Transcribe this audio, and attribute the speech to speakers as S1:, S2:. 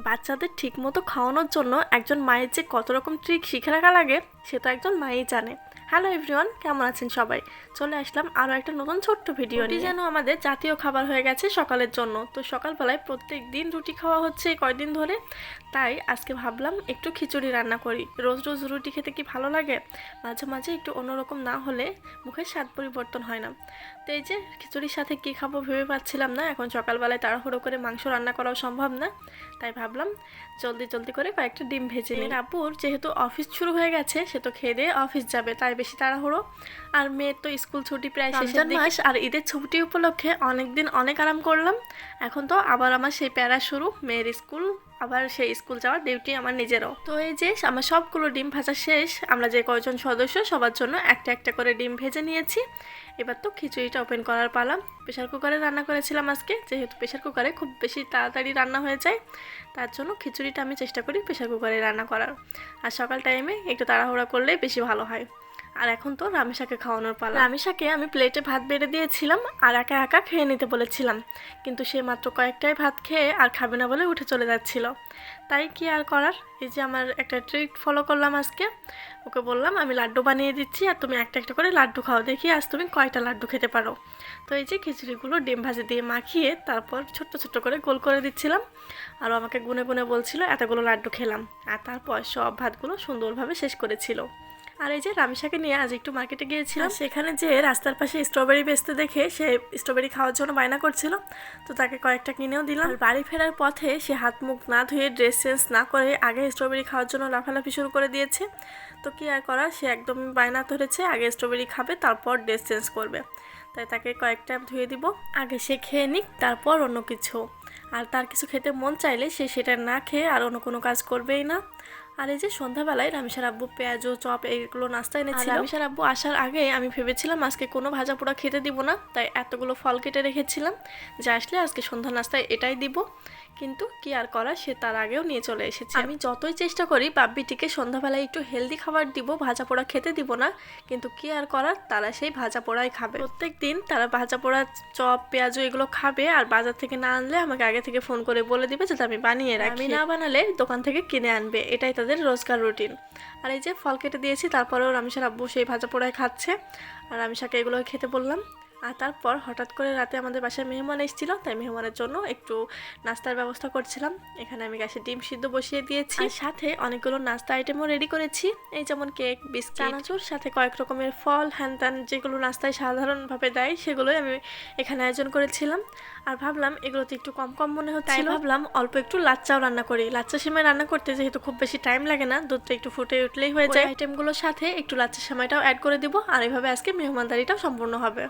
S1: বাচ্চাদের ঠিকমতো খাওয়ানোর জন্য একজন মায়ের যে কত রকম ট্রিক শিখে রাখা লাগে সে তো একজন মাই জানে। হ্যালো এভরিওয়ান, কেমন আছেন সবাই? চলে আসলাম আরও একটা নতুন ছোট্ট ভিডিও নিয়ে। যেন আমাদের জাতীয় খাবার হয়ে গেছে সকালের জন্য। তো সকালবেলায় প্রত্যেক দিন রুটি খাওয়া হচ্ছে কয়দিন ধরে, তাই আজকে ভাবলাম একটু খিচুড়ি রান্না করি। রোজ রোজ রুটি খেতে কি ভালো লাগে? মাঝে মাঝে একটু অন্যরকম না হলে মুখের স্বাদ পরিবর্তন হয় না। তো এই যে খিচুড়ির সাথে কি খাবো ভেবে পাচ্ছিলাম না। এখন সকালবেলায় তাড়াহুড়ো করে মাংস রান্না করাও সম্ভব না, তাই ভাবলাম জলদি জলদি করে কয়েকটা ডিম ভেজে নিই। আব্বুর যেহেতু অফিস শুরু হয়ে গেছে, সে তো খেয়ে দিয়ে অফিস যাবে, তাই বেশি তাড়াহুড়ো। আর মেয়ের তো স্কুল ছুটি প্রায় শেষের দিকে, আর ঈদের ছুটি উপলক্ষে অনেকদিন অনেক আরাম করলাম। এখন তো আবার আমার সেই প্যারা শুরু, মেয়ের স্কুল, আবার সেই স্কুল যাওয়ার ডিউটি আমার নিজেরও। তো এই যে আমার সবগুলো ডিম ভাজা শেষ। আমরা যে কয়জন সদস্য সবার জন্য একটা একটা করে ডিম ভেজে নিয়েছি। এবার তো খিচুড়িটা ওপেন করার পালা। প্রেশার কুকারে রান্না করেছিলাম আজকে, যেহেতু প্রেশার কুকারে খুব বেশি তাড়াতাড়ি রান্না হয়ে যায়, তার জন্য খিচুড়িটা আমি চেষ্টা করি প্রেশার কুকারে রান্না করার। আর সকাল টাইমে একটু তাড়াহুড়া করলেই বেশি ভালো হয়। আর এখন তো রামিসাকে খাওয়ানোর পালা। রামিসাকে আমি প্লেটে ভাত বেড়ে দিয়েছিলাম আর একা একা খেয়ে নিতে বলেছিলাম, কিন্তু সে মাত্র কয়েকটাই ভাত খেয়ে আর খাবে না বলে উঠে চলে যাচ্ছিল। তাই কি আর করার, এই যে আমার একটা ট্রিক ফলো করলাম আজকে। ওকে বললাম আমি লাড্ডু বানিয়ে দিচ্ছি আর তুমি একটা একটা করে লাড্ডু খাও, দেখি আজ তুমি কয়টা লাড্ডু খেতে পারো। তো এই যে খিচুড়িগুলো ডিম ভাজি দিয়ে মাখিয়ে তারপর ছোট্ট ছোট্ট করে গোল করে দিচ্ছিলাম। আর আমাকে গুনে গুনে বলছিল এতগুলো লাড্ডু খেলাম, আর তারপর সব ভাতগুলো সুন্দরভাবে শেষ করেছিল। আর এই যে রামিসাকে নিয়ে আজ একটু মার্কেটে গিয়েছিলাম, সেখানে যে রাস্তার পাশে স্ট্রবেরি বেচতে দেখে সে স্ট্রবেরি খাওয়ার জন্য বায়না করছিল, তো তাকে কয়েকটা কিনেও দিলাম। আর বাড়ি ফেরার পথে সে হাত মুখ না ধুয়ে ড্রেস চেঞ্জ না করে আগে স্ট্রবেরি খাওয়ার জন্য লাফালাফি শুরু করে দিয়েছে। তো কি আর করার, সে একদমই বায়না ধরেছে আগে স্ট্রবেরি খাবে তারপর ড্রেস চেঞ্জ করবে, তাই তাকে কয়েকটা ধুয়ে দিব। আগে সে খেয়ে নিক তারপর অন্য কিছু। আর তার কিছু খেতে মন চাইলে সে সেটা না খেয়ে আর অন্য কোনো কাজ করবেই না। আর এই যে সন্ধ্যাবেলায় রামিসার আব্বু পেঁয়াজু চপ এইগুলো নাস্তা এনেছিল। রামিসার আব্বু আসার আগে আমি ভেবেছিলাম আজকে কোনো ভাজা পোড়া খেতে দিব না, তাই এতগুলো ফল কেটে রেখেছিলাম যে আসলে আজকে সন্ধ্যা নাস্তায় এটাই দিব। কিন্তু কি আর করা, সে তার আগেও নিয়ে চলে এসেছে। আমি যতই চেষ্টা করি বাব্বিটিকে সন্ধ্যাবেলায় একটু হেলদি খাবার দিব, ভাজা পোড়া খেতে দিব না, কিন্তু কি আর করার, তারা সেই ভাজা পোড়াই খাবে। প্রত্যেক দিন তারা ভাজা পোড়া চপ পেঁয়াজু এগুলো খাবে, আর বাজার থেকে না আনলে আমাকে আগে থেকে ফোন করে বলে দিবে যাতে আমি বানিয়ে রাখি। আমি না বানালে দোকান থেকে কিনে আনবে, এটাই তাদের রোজকার রুটিন। আর এই যে ফল কেটে দিয়েছি, তারপরেও রামিসার আব্বু সেই ভাজা পোড়ায় খাচ্ছে, আর রামিসাকে এগুলো খেতে বললাম। আর তারপর হঠাৎ করে রাতে আমাদের বাসায় মেহমান এসেছিল, তাই মেহমানের জন্য একটু নাস্তার ব্যবস্থা করছিলাম। এখানে আমি গ্যাসে ডিম সিদ্ধ বসিয়ে দিয়েছি, আর সাথে অনেকগুলো নাস্তা আইটেমও রেডি করেছি, এই যেমন কেক, বিস্কিট, চানাচুর, সাথে কয়েক রকমের ফল, হ্যান ত্যান যেগুলো নাস্তায় সাধারণভাবে দেয় সেগুলোই আমি এখানে আয়োজন করেছিলাম। আর ভাবলাম এগুলোতে একটু কম কম মনে হচ্ছে, তাই ভাবলাম অল্প একটু লাচ্চাও রান্না করি। লাচ্চা সেমাই রান্না করতে যেহেতু খুব বেশি টাইম লাগে না, দুধটা একটু ফুটে উঠলেই হয়ে যায়। আইটেমগুলোর সাথে একটু লাচ্চা সেমাইটাও অ্যাড করে দিব, আর এইভাবে আজকে মেহমানদারিটাও সম্পূর্ণ হবে।